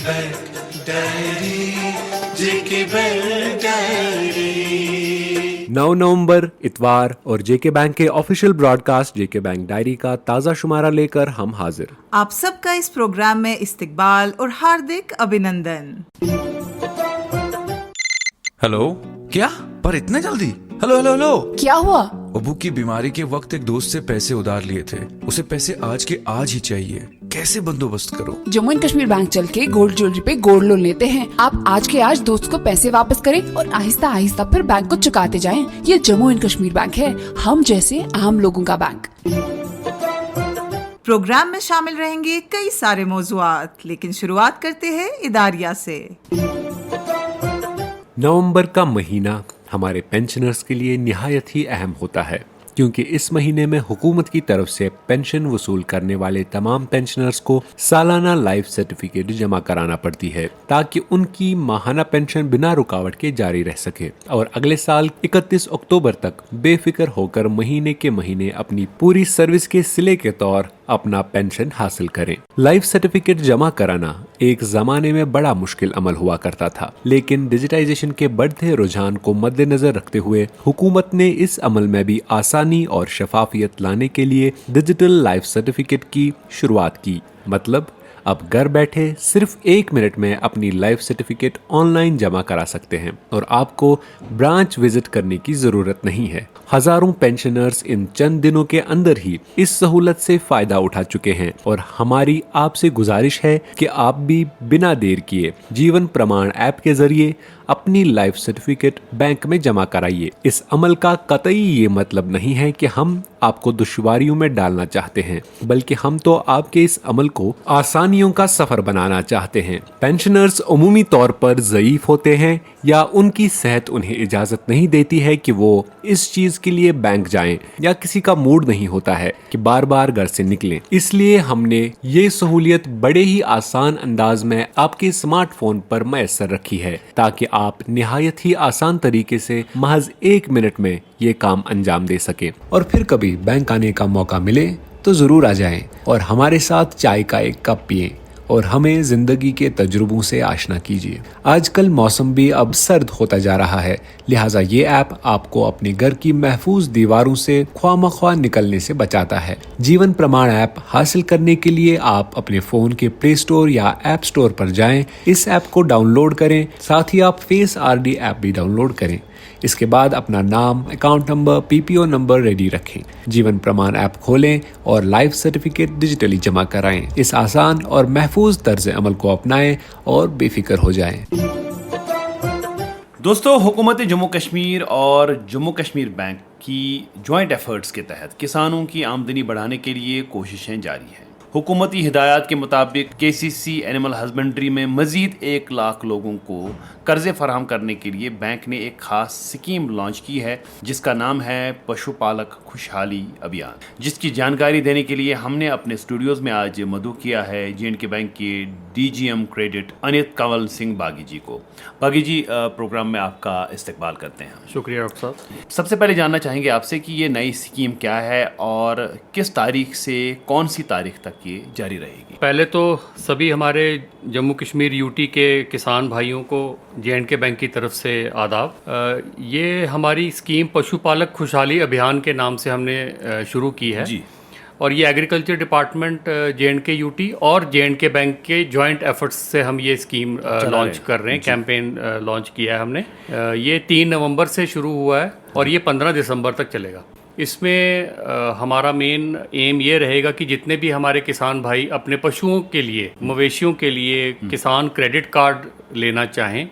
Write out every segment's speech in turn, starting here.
Bank diary, जेके bank diary. 9 नवंबर इतवार और जेके bank के ऑफिशियल ब्रॉडकास्ट जेके बैंक डायरी का ताज़ा शुमारा लेकर हम हाजिर। आप सबका इस प्रोग्राम में इस्तकबाल और हार्दिक अभिनंदन। हेलो। क्या? पर इतने जल्दी? Hello hello hello. क्या हुआ? अबू की बीमारी के वक्त एक दोस्त से पैसे उधार लिए थे, उसे पैसे आज के आज ही चाहिए, कैसे बंदोबस्त करूं? जम्मू एंड कश्मीर बैंक चल के गोल्ड ज्वेलरी पे गोल्ड लोन लेते हैं। आप आज के आज दोस्त को पैसे वापस करें और आहिस्ता आहिस्ता फिर बैंक को चुकाते जाएं। ये जम्मू एंड कश्मीर बैंक है, हम जैसे आम लोगों का बैंक। प्रोग्राम में शामिल रहेंगे कई सारे मौजुआत, लेकिन शुरुआत करते हैं इदारिया से। नवंबर का महीना हमारे पेंशनर्स के लिए निहायत ही अहम होता है, क्योंकि इस महीने में हुकूमत की तरफ से पेंशन वसूल करने वाले तमाम पेंशनर्स को सालाना लाइफ सर्टिफिकेट जमा कराना पड़ती है, ताकि उनकी माहाना पेंशन बिना रुकावट के जारी रह सके और अगले साल 31 अक्टूबर तक बेफिक्र होकर महीने के महीने अपनी पूरी सर्विस के सिले के तौर अपना पेंशन हासिल करें। लाइफ सर्टिफिकेट जमा कराना एक जमाने में बड़ा मुश्किल अमल हुआ करता था, लेकिन डिजिटाइजेशन के बढ़ते रुझान को मद्देनजर रखते हुए हुकूमत ने इस अमल में भी आसानी और शफाफियत लाने के लिए डिजिटल लाइफ सर्टिफिकेट की शुरुआत की। मतलब अब घर बैठे सिर्फ 1 मिनट में अपनी लाइफ सर्टिफिकेट ऑनलाइन जमा करा सकते हैं और आपको ब्रांच विजिट करने की जरूरत नहीं है। हजारों पेंशनर्स इन चंद दिनों के अंदर ही इस सहूलत से फायदा उठा चुके हैं और हमारी आपसे गुजारिश है कि आप भी बिना देर किए जीवन प्रमाण ऐप के जरिए अपनी लाइफ सर्टिफिकेट बैंक में जमा कराइए। इस अमल का कतई ये मतलब नहीं है कि हम आपको दुश्वारियों में डालना चाहते हैं, बल्कि हम तो आपके इस अमल को आसानियों का सफर बनाना चाहते हैं। पेंशनर्स उमूमी तौर पर ज़ईफ होते हैं या उनकी सेहत उन्हें इजाज़त नहीं देती है कि वो इस चीज़ के लिए बैंक जाएं, या किसी का मूड नहीं होता है कि बार बार घर से निकलें। इसलिए हमने ये सहूलियत बड़े ही आसान अंदाज में आपके स्मार्टफोन पर मैसर रखी है, ताकि आप निहायत ही आसान तरीके से महज 1 मिनट में ये काम अंजाम दे सकें। और फिर कभी बैंक आने का मौका मिले तो जरूर आ जाएं और हमारे साथ चाय का एक कप पिएं और हमें जिंदगी के तजुर्बों से आशना कीजिए। आजकल मौसम भी अब सर्द होता जा रहा है, लिहाजा ये ऐप आपको अपने घर की महफूज दीवारों से ख्वामख्वा निकलने से बचाता है। जीवन प्रमाण ऐप हासिल करने के लिए आप अपने फोन के प्ले स्टोर या ऐप स्टोर पर जाएं, इस ऐप को डाउनलोड करें, साथ ही आप फेस आरडी ऐप भी डाउनलोड करें। इसके बाद अपना नाम, account number, PPO number ready रखें। जीवन प्रमाण ऐप खोलें और लाइफ सर्टिफिकेट डिजिटली जमा कराएं। इस आसान और महफूज तर्ज अमल को अपनाएं और बेफिक्र हो जाएं। दोस्तों, हुकूमत जम्मू कश्मीर और जम्मू कश्मीर बैंक की जॉइंट एफर्ट्स के तहत किसानों की आमदनी बढ़ाने के लिए कोशिशें जारी हैं। हुकूमती हिदायत के मुताबिक केसीसी एनिमल हस्बेंड्री में मजीद 1 लाख लोगों को कर्जे फराहम करने के लिए बैंक ने एक खास स्कीम लॉन्च की है, जिसका नाम है पशुपालक खुशहाली अभियान। जिसकी जानकारी देने के लिए हमने अपने स्टूडियोज में आज मदऊ किया है जे&के बैंक के डीजीएम क्रेडिट अनित कंवल सिंह बागी जी को। बागी जी, प्रोग्राम में आपका इस्तकबाल करते हैं। शुक्रिया डॉक्टर साहब। सबसे पहले जानना चाहेंगे आपसे कि ये नई स्कीम क्या है और किस तारीख से कौन सी तारीख तक ये जारी रहेगी। पहले तो सभी हमारे जम्मू कश्मीर यूटी के किसान भाइयों को जे&के बैंक की तरफ से आदाब। ये हमारी स्कीम पशुपालक खुशहाली अभियान के नाम से हमने शुरू की है जी। और ये एग्रीकल्चर डिपार्टमेंट जे&के यूटी और जे&के बैंक के जॉइंट एफर्ट्स से हम ये स्कीम लॉन्च कर रहे हैं। कैंपेन लॉन्च किया है हमने। ये 3 नवंबर से शुरू हुआ है और ये 15 दिसंबर तक चलेगा। इसमें हमारा मेन एम ये रहेगा कि जितने भी हमारे किसान भाई अपने पशुओं के लिए, मवेशियों के लिए किसान क्रेडिट कार्ड लेना चाहें,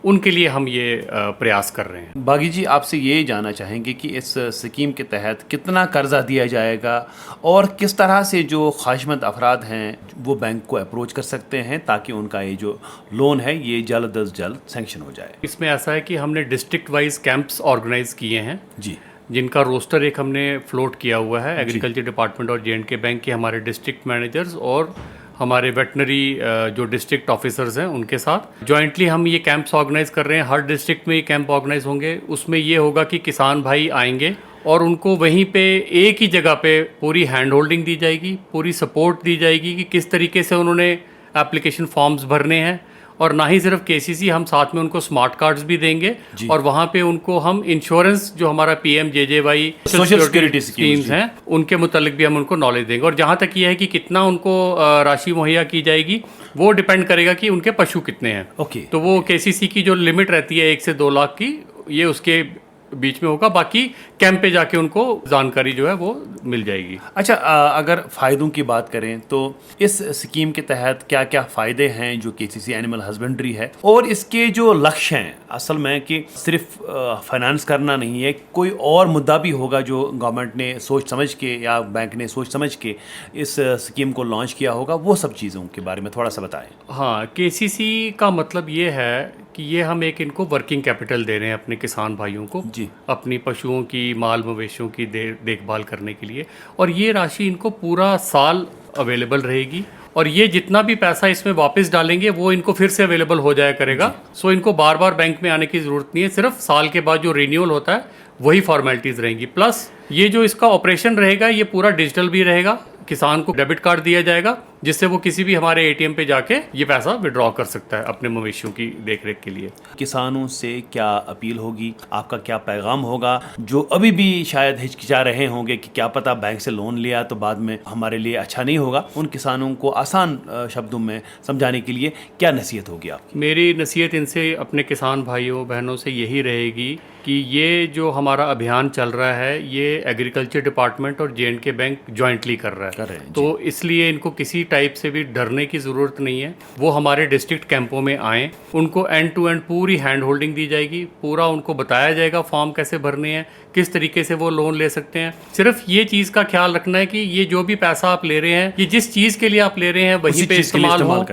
उनके लिए हम ये प्रयास कर रहे हैं। बागी जी, आपसे ये जानना चाहेंगे कि इस स्कीम के तहत कितना कर्जा दिया जाएगा और किस तरह से जो ख्वाहिशमंद अफराद हैं वो बैंक को अप्रोच कर सकते हैं, ताकि उनका ये जो लोन है ये जल्द अज जल्द सैंक्शन हो जाए। इसमें ऐसा है कि हमने डिस्ट्रिक्ट वाइज कैंप्स ऑर्गेनाइज किए हैं जी, जिनका रोस्टर एक हमने फ्लोट किया हुआ है। एग्रीकल्चर डिपार्टमेंट और जे&के बैंक के हमारे डिस्ट्रिक्ट मैनेजर्स और हमारे वेटनरी जो डिस्ट्रिक्ट ऑफिसर्स हैं उनके साथ जॉइंटली हम ये कैंप्स ऑर्गेनाइज कर रहे हैं। हर डिस्ट्रिक्ट में ये कैंप ऑर्गेनाइज होंगे। उसमें ये होगा कि किसान भाई आएंगे और उनको वहीं पे एक ही जगह पे पूरी हैंड होल्डिंग दी जाएगी, पूरी सपोर्ट दी जाएगी कि किस तरीके से उन्होंने एप्लीकेशन फॉर्म्स भरने हैं। और ना ही सिर्फ केसीसी, हम साथ में उनको स्मार्ट कार्ड्स भी देंगे और वहाँ पे उनको हम इंश्योरेंस जो हमारा PMJJY सोशल सिक्योरिटी स्कीम्स हैं उनके मुतालिक भी हम उनको नॉलेज देंगे। और जहाँ तक ये है कि कितना उनको राशि मुहैया की जाएगी वो डिपेंड करेगा कि उनके पशु कितने हैं। ओके। तो वो केसीसी की जो लिमिट रहती है 1 से 2 लाख की, ये उसके बीच में होगा। बाकी कैंप पे जाके उनको जानकारी जो है वो मिल जाएगी। अच्छा, अगर फ़ायदों की बात करें तो इस स्कीम के तहत क्या क्या फ़ायदे हैं जो केसीसी एनिमल हस्बेंड्री है, और इसके जो लक्ष्य हैं असल में कि सिर्फ फाइनेंस करना नहीं है, कोई और मुद्दा भी होगा जो गवर्नमेंट ने सोच समझ के या बैंक ने सोच समझ के इस स्कीम को लॉन्च किया होगा, वो सब चीज़ों के बारे में थोड़ा सा बताएं। हाँ, केसीसी का मतलब ये है कि ये हम एक इनको वर्किंग कैपिटल दे रहे हैं अपने किसान भाइयों को जी, अपनी पशुओं की, माल मवेशियों की देखभाल करने के लिए। और ये राशि इनको पूरा साल अवेलेबल रहेगी और ये जितना भी पैसा इसमें वापस डालेंगे वो इनको फिर से अवेलेबल हो जाया करेगा। सो इनको बार बार बैंक में आने की ज़रूरत नहीं है, सिर्फ साल के बाद जो रिन्यूअल होता है वही फॉर्मेलिटीज़ रहेंगी। प्लस ये जो इसका ऑपरेशन रहेगा ये पूरा डिजिटल भी रहेगा। किसान को डेबिट कार्ड दिया जाएगा जिससे वो किसी भी हमारे ATM पे जाके ये पैसा विड्रॉ कर सकता है अपने मवेशियों की देखरेख के लिए। किसानों से क्या अपील होगी, आपका क्या पैगाम होगा, जो अभी भी शायद हिचकिचा रहे होंगे कि क्या पता बैंक से लोन लिया तो बाद में हमारे लिए अच्छा नहीं होगा, उन किसानों को आसान शब्दों में समझाने के लिए क्या नसीहत होगी आपकी? मेरी नसीहत इनसे, अपने किसान भाइयों बहनों से यही रहेगी कि ये जो हमारा अभियान चल रहा है ये एग्रीकल्चर डिपार्टमेंट और J&K बैंक जॉइंटली कर रहा है, तो इसलिए इनको किसी टाइप से भी डरने की ज़रूरत नहीं है। वो हमारे डिस्ट्रिक्ट कैंपों में आएँ, उनको एंड टू एंड पूरी हैंड होल्डिंग दी जाएगी, पूरा उनको बताया जाएगा फॉर्म कैसे भरने हैं, किस तरीके से वो लोन ले सकते हैं। सिर्फ ये चीज़ का ख्याल रखना है कि ये जो भी पैसा आप ले रहे हैं ये जिस चीज़ के लिए आप ले रहे हैं वहीं पे इस्तेमाल हो,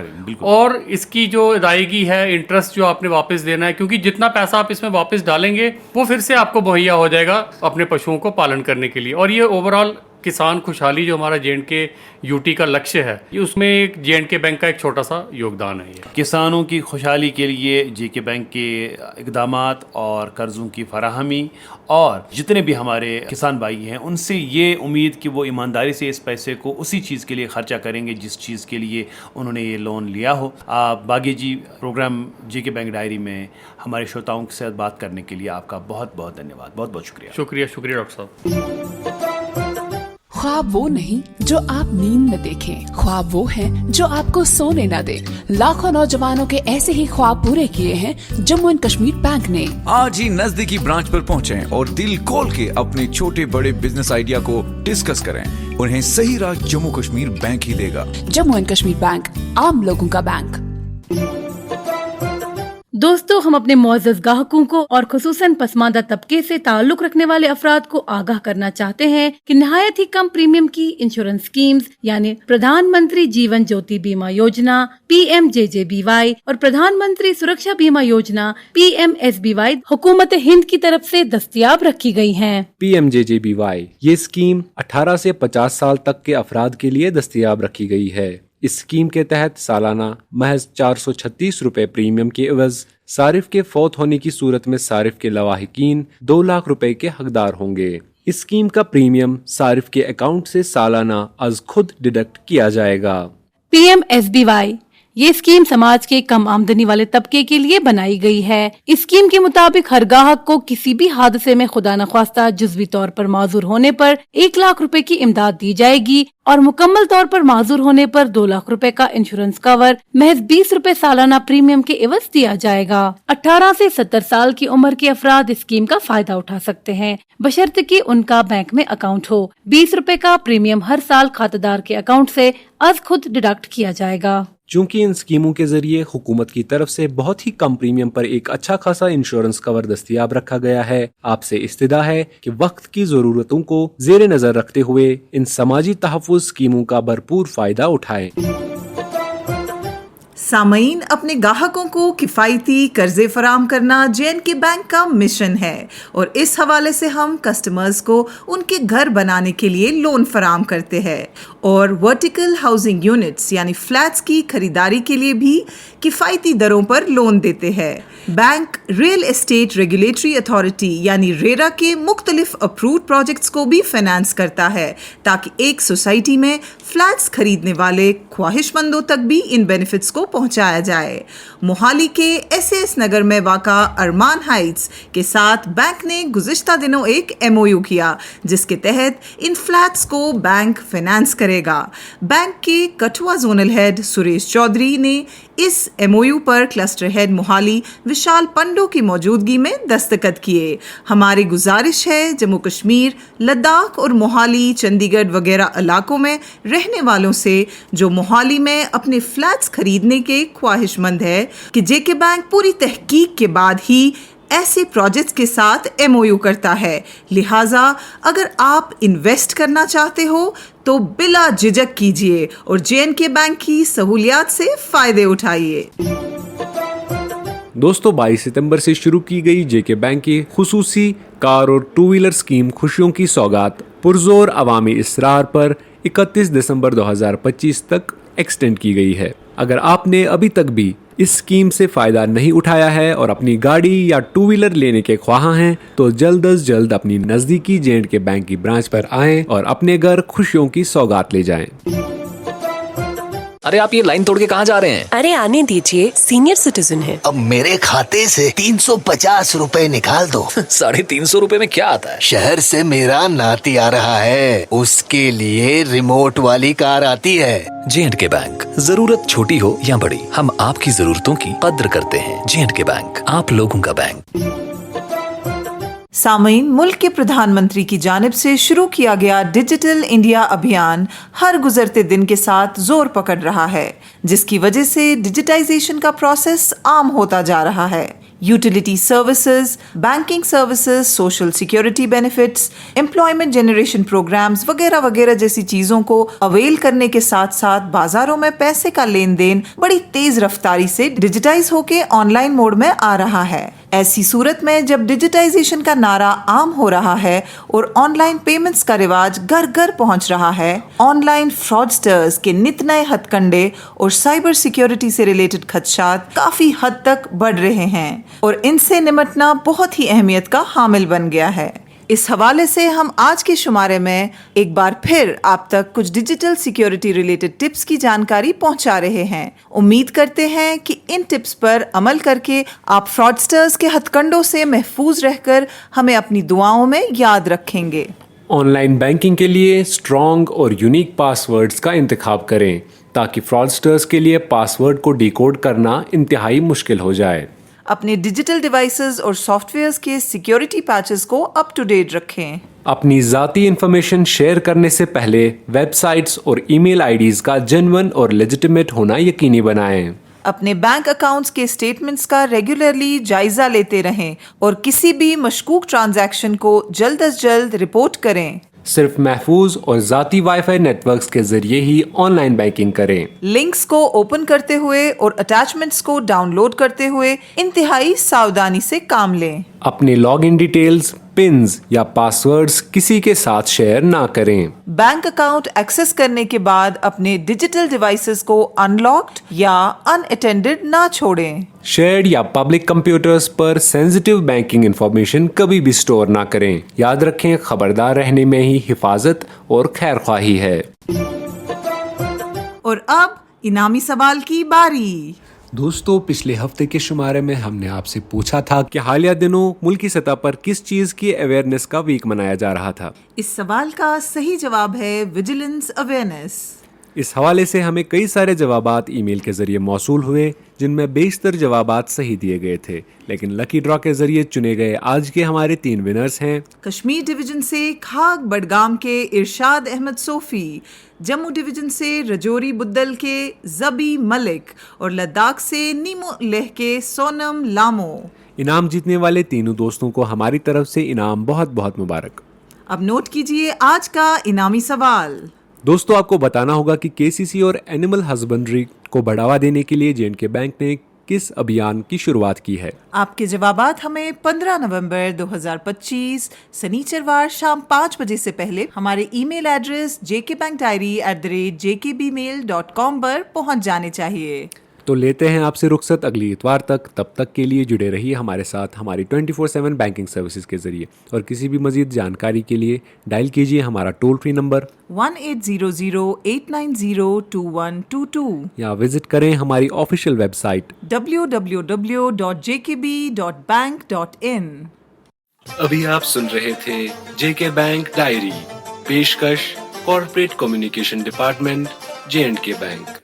और इसकी जो अदायगी है, इंटरेस्ट जो आपने वापस देना है, क्योंकि जितना पैसा आप इसमें वापस डालेंगे वो फिर से आपको मुहैया हो जाएगा अपने पशुओं को पालन करने के लिए। और ये ओवरऑल किसान खुशहाली जो हमारा J&K UT का लक्ष्य है, ये उसमें एक J&K बैंक का एक छोटा सा योगदान है। ये किसानों की खुशहाली के लिए JK बैंक के इक़दामात और कर्ज़ों की फराहमी, और जितने भी हमारे किसान भाई हैं उनसे ये उम्मीद कि वो ईमानदारी से इस पैसे को उसी चीज़ के लिए खर्चा करेंगे जिस चीज़ के लिए उन्होंने ये लोन लिया हो। बागी जी, प्रोग्राम JK बैंक डायरी में हमारे श्रोताओं के साथ बात करने के लिए आपका बहुत बहुत धन्यवाद, बहुत बहुत शुक्रिया। शुक्रिया डॉक्टर साहब। ख्वाब वो नहीं जो आप नींद में देखें, ख्वाब वो है जो आपको सोने न दे। लाखों नौजवानों के ऐसे ही ख्वाब पूरे किए हैं जम्मू एंड कश्मीर बैंक ने। आज ही नजदीकी ब्रांच पर पहुंचें और दिल खोल के अपने छोटे बड़े बिजनेस आइडिया को डिस्कस करें। उन्हें सही राह जम्मू कश्मीर बैंक ही देगा। जम्मू एंड कश्मीर बैंक, आम लोगों का बैंक। दोस्तों, हम अपने मुअज़्ज़ज़ ग्राहकों को और खुसूसन पसमानदा तबके से ताल्लुक रखने वाले अफराद को आगाह करना चाहते हैं कि निहायत ही कम प्रीमियम की इंश्योरेंस स्कीम्स यानी प्रधानमंत्री जीवन ज्योति बीमा योजना PMJJBY और प्रधानमंत्री सुरक्षा बीमा योजना PMSBY हुकूमत हिंद की तरफ से दस्तयाब रखी गई हैं। PMJJBY ये स्कीम 18 से 50 साल तक के अफराद के लिए दस्तयाब रखी गई है। इस स्कीम के तहत सालाना महज 436 रुपए प्रीमियम के एवज सारिफ के फौत होने की सूरत में सारिफ के लवाहिकीन 2 लाख रुपए के हकदार होंगे। इस स्कीम का प्रीमियम सारिफ के अकाउंट से सालाना अज खुद डिडक्ट किया जाएगा। PMSBY ये स्कीम समाज के कम आमदनी वाले तबके के लिए बनाई गई है। इस स्कीम के मुताबिक हर ग्राहक को किसी भी हादसे में खुदा न ख्वास्ता जुज़वी तौर पर माजूर होने पर 1 लाख रुपए की इमदाद दी जाएगी और मुकम्मल तौर पर माजूर होने पर 2 लाख रुपए का इंश्योरेंस कवर महज 20 रुपए सालाना प्रीमियम के एवज दिया जाएगा। 18 से 70 साल की उम्र के अफराद इस स्कीम का फायदा उठा सकते हैं, बशर्ते कि उनका बैंक में अकाउंट हो। 20 रुपए का प्रीमियम हर साल खातेदार के अकाउंट से अज खुद डिडक्ट किया जाएगा। चूँकि इन स्कीमों के जरिए हुकूमत की तरफ से बहुत ही कम प्रीमियम पर एक अच्छा खासा इंश्योरेंस कवर दस्तयाब रखा गया है, आपसे इस्तिदा है कि वक्त की जरूरतों को जेर नजर रखते हुए इन समाजी तहफ़्फ़ुज़ स्कीमों का भरपूर फायदा उठाएं। सामईन, अपने ग्राहकों को किफ़ायती कर्जे फराम करना जे.एंड.के बैंक का मिशन है और इस हवाले से हम कस्टमर्स को उनके घर बनाने के लिए लोन फराम करते हैं और वर्टिकल हाउसिंग यूनिट्स यानी फ्लैट्स की खरीदारी के लिए भी किफ़ायती दरों पर लोन देते हैं। Bank real estate regulatory authority यानी रेरा के मुख्तलिफ अप्रूव्ड प्रोजेक्ट्स को भी फाइनेंस करता है ताकि एक सोसाइटी में फ्लैट्स खरीदने वाले ख्वाहिशमंदों तक भी इन बेनिफिट्स को पहुंचाया जाए। मोहाली के एस नगर में वाक़ा अरमान हाइट्स के साथ बैंक ने गुज़िश्ता दिनों एक MOU किया जिसके तहत इन फ्लैट्स को बैंक फाइनेंस करेगा। बैंक के कठुआ जोनल हेड सुरेश चौधरी ने इस MOU पर क्लस्टर हेड मोहाली विशाल पंडो की मौजूदगी में दस्तखत किए। हमारी गुजारिश है जम्मू कश्मीर, लद्दाख और मोहाली, चंडीगढ़ वगैरह इलाकों में रहने वालों से जो मोहाली में अपने फ्लैट्स खरीदने के ख्वाहिशमंद है कि जेके बैंक पूरी तहकीक के बाद ही ऐसे प्रोजेक्ट्स के साथ MOU करता है। लिहाजा अगर आप इन्वेस्ट करना चाहते हो तो बिला झिझक कीजिए और जे.एंड.के बैंक की सहूलियात से फायदे उठाइए। दोस्तों, 22 सितंबर से शुरू की गई जेके बैंक की खुसूसी कार और 2 व्हीलर स्कीम खुशियों की सौगात पुरजोर अवामी इसरार पर 31 दिसंबर 2025 तक एक्सटेंड की गई है। अगर आपने अभी तक भी इस स्कीम से फायदा नहीं उठाया है और अपनी गाड़ी या 2 व्हीलर लेने के ख्वाह हैं तो जल्द अज जल्द अपनी नजदीकी जे.एंड.के बैंक की ब्रांच पर आएं और अपने घर खुशियों की सौगात ले जाएं। अरे आप ये लाइन तोड़ के कहाँ जा रहे हैं? अरे आने दीजिए, सीनियर सिटीजन है। अब मेरे खाते से 350 रुपए निकाल दो। 350 रुपए में क्या आता है? शहर से मेरा नाती आ रहा है, उसके लिए रिमोट वाली कार आती है। जे.एंड.के बैंक, जरूरत छोटी हो या बड़ी, हम आपकी जरूरतों की कद्र करते हैं। जे.एंड.के बैंक, आप लोगों का बैंक। सामईन, मुल्क के प्रधानमंत्री की जानिब से शुरू किया गया डिजिटल इंडिया अभियान हर गुजरते दिन के साथ जोर पकड़ रहा है, जिसकी वजह से डिजिटाइजेशन का प्रोसेस आम होता जा रहा है। Utility services, banking services, social security benefits, employment generation programmes वगैरह वगैरह जैसी चीजों को अवेल करने के साथ साथ बाजारों में पैसे का लेन देन बड़ी तेज रफ्तारी से डिजिटाइज होके ऑनलाइन मोड में आ रहा है। ऐसी सूरत में जब डिजिटाइजेशन का नारा आम हो रहा है और ऑनलाइन पेमेंट्स का रिवाज घर घर पहुंच रहा है, ऑनलाइन फ्रॉडस्टर्स के नित नए हथकंडे और साइबर सिक्योरिटी से रिलेटेड खदशात काफी हद तक बढ़ रहे हैं और इनसे निपटना बहुत ही अहमियत का हामिल बन गया है। इस हवाले से हम आज के शुमारे में एक बार फिर आप तक कुछ डिजिटल सिक्योरिटी रिलेटेड टिप्स की जानकारी पहुंचा रहे हैं। उम्मीद करते हैं कि इन टिप्स पर अमल करके आप फ्रॉडस्टर्स के हथकंडों से महफूज रहकर हमें अपनी दुआओं में याद रखेंगे। ऑनलाइन बैंकिंग के लिए स्ट्रॉन्ग और यूनिक पासवर्ड्स का इंतखाब करें ताकि फ्रॉडस्टर्स के लिए पासवर्ड को डिकोड करना इंतहाई मुश्किल हो जाए। अपने डिजिटल डिवाइसेस और सॉफ्टवेयर्स के सिक्योरिटी पैचेस को अप टू डेट रखें। अपनी जाती इंफॉर्मेशन शेयर करने से पहले वेबसाइट्स और ईमेल आईडीज का जेन्युइन और लेजिटिमेट होना यकीनी बनाएं। अपने बैंक अकाउंट्स के स्टेटमेंट्स का रेगुलरली जायजा लेते रहें और किसी भी मशकूक ट्रांजैक्शन को जल्द अज जल्द रिपोर्ट करें। सिर्फ महफूज और जाती वाईफाई नेटवर्क्स के जरिए ही ऑनलाइन बैंकिंग करें। लिंक्स को ओपन करते हुए और अटैचमेंट्स को डाउनलोड करते हुए इंतहाई सावधानी से काम लें। अपने लॉगिन डिटेल्स, पिन्स या पासवर्ड्स किसी के साथ शेयर ना करें। बैंक अकाउंट एक्सेस करने के बाद अपने डिजिटल डिवाइसेस को अनलॉक्ड या अनअटेंडेड ना छोड़ें। शेयर्ड या पब्लिक कंप्यूटर्स पर सेंसिटिव बैंकिंग इंफॉर्मेशन कभी भी स्टोर ना करें। याद रखें, खबरदार रहने में ही हिफाजत और खैरख्वाही है। और अब इनामी सवाल की बारी। दोस्तों, पिछले हफ्ते के शुमारे में हमने आपसे पूछा था कि हालिया दिनों मुल्की सतह पर किस चीज की अवेयरनेस का वीक मनाया जा रहा था। इस सवाल का सही जवाब है विजिलेंस अवेयरनेस। इस हवाले से हमें कई सारे जवाबात ईमेल के जरिए मौसूल हुए जिनमें बेशतर जवाबात सही दिए गए थे, लेकिन लकी ड्रॉ के जरिए चुने गए आज के हमारे 3 विनर्स हैं। कश्मीर डिवीजन से खाग बडगाम के इरशाद अहमद सोफी, जम्मू डिवीजन से रजौरी बुद्दल के जबी मलिक और लद्दाख से नीमो लेह के सोनम लामो। इनाम जीतने वाले तीनों दोस्तों को हमारी तरफ से इनाम बहुत बहुत मुबारक। अब नोट कीजिए आज का इनामी सवाल। दोस्तों, आपको बताना होगा कि केसीसी और एनिमल हस्बेंड्री को बढ़ावा देने के लिए जे&के बैंक ने किस अभियान की शुरुआत की है। आपके जवाबात हमें 15 नवंबर 2025 शनिचरवार शाम 5 बजे से पहले हमारे ईमेल एड्रेस jkbankdiary@jkbmail.com पर पहुंच जाने चाहिए। तो लेते हैं आपसे रुखसत अगली इतवार तक। तब तक के लिए जुड़े रहिए हमारे साथ हमारी 24/7 बैंकिंग सर्विसेज के जरिए, और किसी भी मजीद जानकारी के लिए डायल कीजिए हमारा टोल फ्री नंबर 1800-890-2122 या विजिट करें हमारी ऑफिशियल वेबसाइट www.jkb.bank.in। अभी आप सुन रहे थे जेके बैंक डायरी, पेशकश कॉर्पोरेट कम्युनिकेशन डिपार्टमेंट, जे&के बैंक।